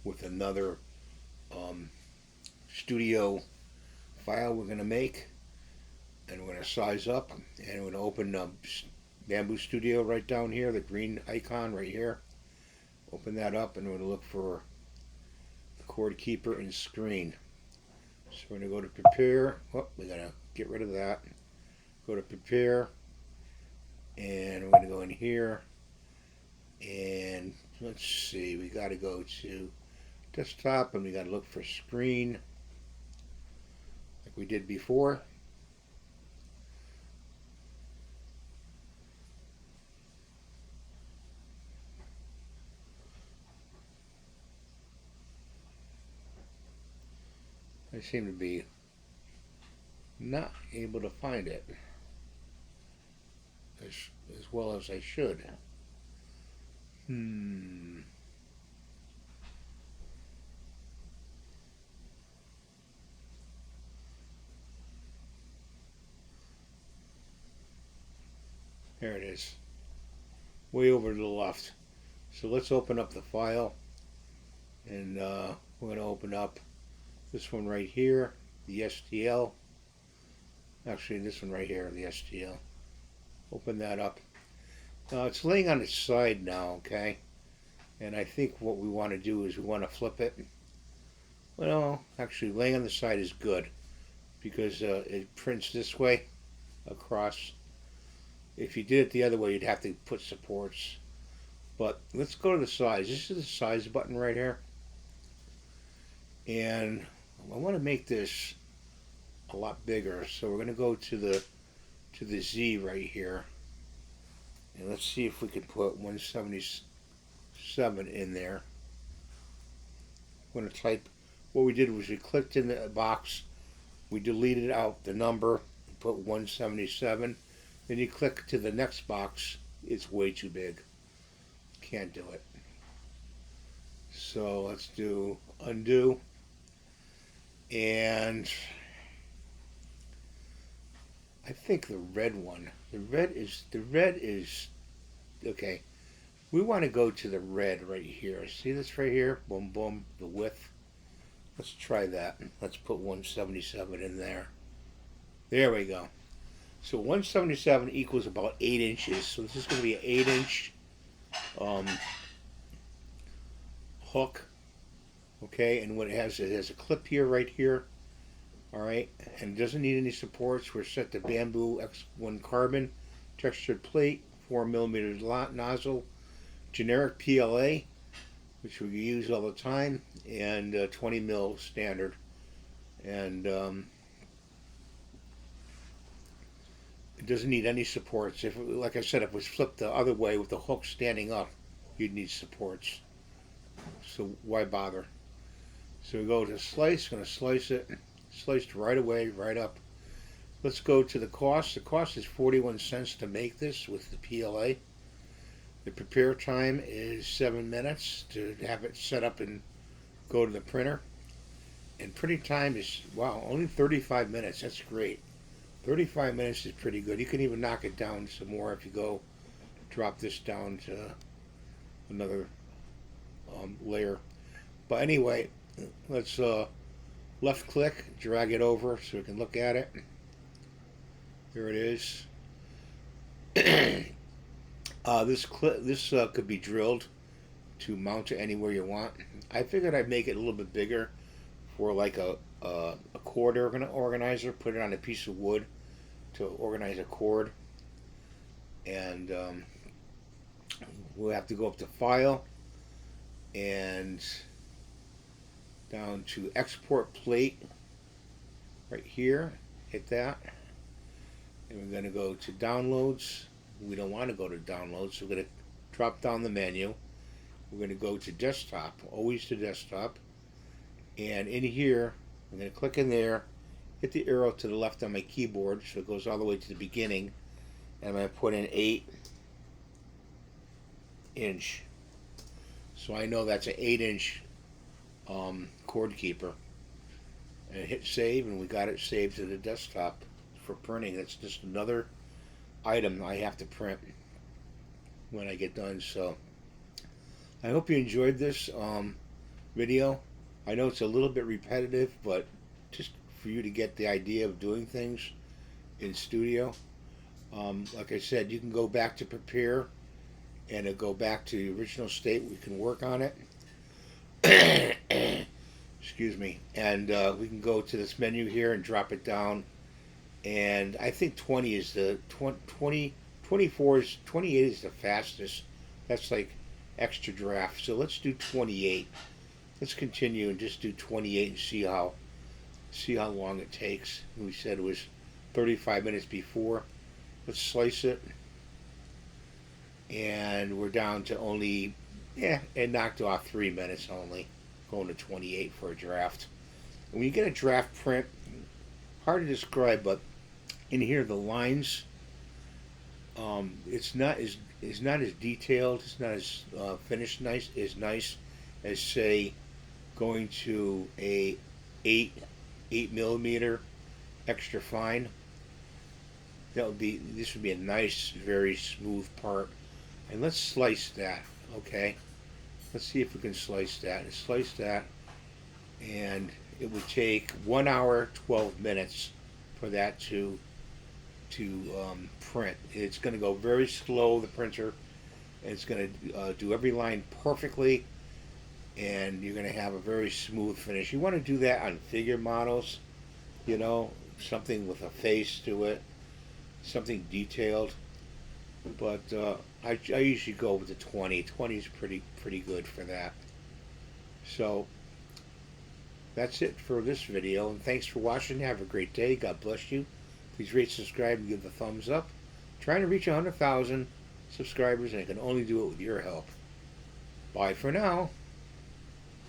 with another um, studio file we're going to make, and we're going to size up, and we're going to open Bamboo Studio right down here, the green icon right here. Open that up, and we're going to look for the cord keeper and screen. So we're going to go to prepare. Oh, we got to get rid of that. Go to prepare, and we're going to go in here, and let's see, we got to go to desktop, and we got to look for screen like we did before. I seem to be not able to find it as, as well as I should. Hmm. There it is. Way over to the left. So let's open up the file, and we're going to open up this one right here, the STL. Actually, this one right here, the STL. Open that up. It's laying on its side now, okay? And I think what we want to do is we want to flip it. Well, actually, laying on the side is good because it prints this way across. If you did it the other way, you'd have to put supports. But let's go to the size. This is the size button right here. And I want to make this a lot bigger. So we're going to go to the Z right here. And let's see if we can put 177 in there. I'm going to type, what we did was we clicked in the box, we deleted out the number, put 177. Then you click to the next box, it's way too big. Can't do it. So let's do undo. And I think the red one. The red is okay. We want to go to the red right here. See this right here? Boom boom, the width. Let's try that. Let's put 177 in there. There we go. So 177 equals about 8 inches. So this is going to be an 8-inch um, hook. Okay, and what it has a clip here, right here. All right, and it doesn't need any supports. We're set to Bamboo X1 carbon, textured plate, 4mm nozzle, generic PLA, which we use all the time, and 20 mil standard. And it doesn't need any supports. If, like I said, if it was flipped the other way with the hook standing up, you'd need supports. So why bother? So we go to slice. Going to slice it. Sliced right away, right up. Let's go to the cost. The cost is 41 cents to make this with the PLA. The prepare time is 7 minutes to have it set up and go to the printer. And printing time is, wow, only 35 minutes. That's great. 35 minutes is pretty good. You can even knock it down some more if you go drop this down to another layer. But anyway, let's left click, drag it over so we can look at it. There it is. This could be drilled to mount it anywhere you want. I figured I'd make it a little bit bigger for like a cord organizer. Put it on a piece of wood to organize a cord. And we'll have to go up to File and down to Export Plate right here. Hit that. And we're going to go to Downloads. We don't want to go to Downloads, so we're going to drop down the menu. We're going to go to Desktop, always to Desktop. And in here, I'm going to click in there, hit the arrow to the left on my keyboard so it goes all the way to the beginning. And I'm going to put in 8-inch. So I know that's an 8-inch cord keeper. And hit save, and we got it saved to the desktop for printing. That's just another item I have to print when I get done. So I hope you enjoyed this. video. I know it's a little bit repetitive, but just for you to get the idea of doing things in studio. Like I said, you can go back to prepare and it'll go back to the original state. We can work on it. Excuse me. And we can go to this menu here and drop it down. And I think 20 is the 20, 24 is 28 is the fastest. That's like extra draft. So let's do 28. Let's continue and just do 28 and see how long it takes. We said it was 35 minutes before. Let's slice it. And we're down to only, it knocked off 3 minutes only, going to 28 for a draft. And when you get a draft print, hard to describe, but in here the lines, it's not as detailed, it's not as finished nice as say going to a 8 millimeter extra fine. This would be a nice, very smooth part. And let's slice that, okay? Let's see if we can slice that. And slice that, and it would take 1 hour, 12 minutes for that to print. It's going to go very slow, the printer. It's going to do every line perfectly, and you're going to have a very smooth finish. You want to do that on figure models, something with a face to it, something detailed. But I usually go with the 20. 20 is pretty good for that. So that's it for this video, and thanks for watching. Have a great day. God bless you. Please rate, subscribe, and give the thumbs up. I'm trying to reach 100,000 subscribers, and I can only do it with your help. Bye for now.